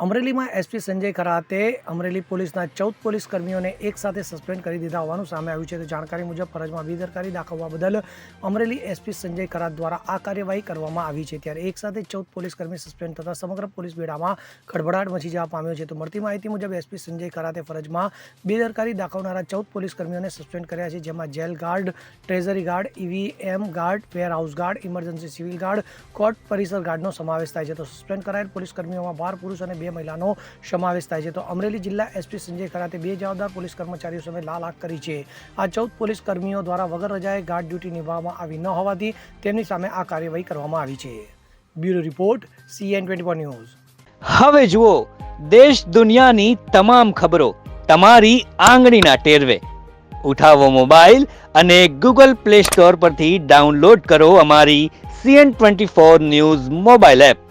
અમરેલીમાં એસપી સંજય ખરાતે અમરેલી પોલીસના 14 પોલીસ કર્મીઓને એક સાથે સસ્પેન્ડ કરી દીધા હોવાનું સામે આવ્યું છે. તો જાણકારી મુજબ ફરજમાં બેદરકારી દાખવવા બદલ અમરેલી એસપી સંજય ખરાત દ્વારા આ કાર્યવાહી કરવામાં આવી છે. ત્યારે એક સાથે 14 પોલીસ કર્મી સસ્પેન્ડ થતાં સમગ્ર પોલીસ બેડામાં ખળભળાટ મચી જવા પામ્યો છે. તો મળતી માહિતી મુજબ એસપી સંજય ખરાતે ફરજમાં બેદરકારી દાખવનારા 14 પોલીસ કર્મીઓને સસ્પેન્ડ કર્યા છે, જેમાં jail guard, treasury guard, EVM guard, warehouse guard, emergency civil guard, court પરિસર ગાર્ડનો સમાવેશ થાય છે. તો સસ્પેન્ડ કરાયેલ પોલીસ કર્મીઓમાં 12 પુરુષ અને 2 મહિલાનો સમાવેશ થાય છે. તો અમરેલી જિલ્લા એસપી સંજય ખરાતે 2 જવાબદાર પોલીસ કર્મચારીઓ સામે લાલ આંખ કરી છે. આ 14 પોલીસ કર્મીઓ દ્વારા વગર રજાએ ગાર્ડ ડ્યુટી નિભાવવામાં આવી ન હોવાથી તેમની સામે આ કાર્યવાહી કરવામાં આવી છે. Bureau report CN24 news. હવે જુઓ દેશ દુનિયાની તમામ ખબરો તમારી આંગળીના ટેરવે. ઉઠાવો મોબાઈલ અને Google Play Store પરથી ડાઉનલોડ કરો અમારી CN24 ન્યૂઝ મોબાઈલ એપ.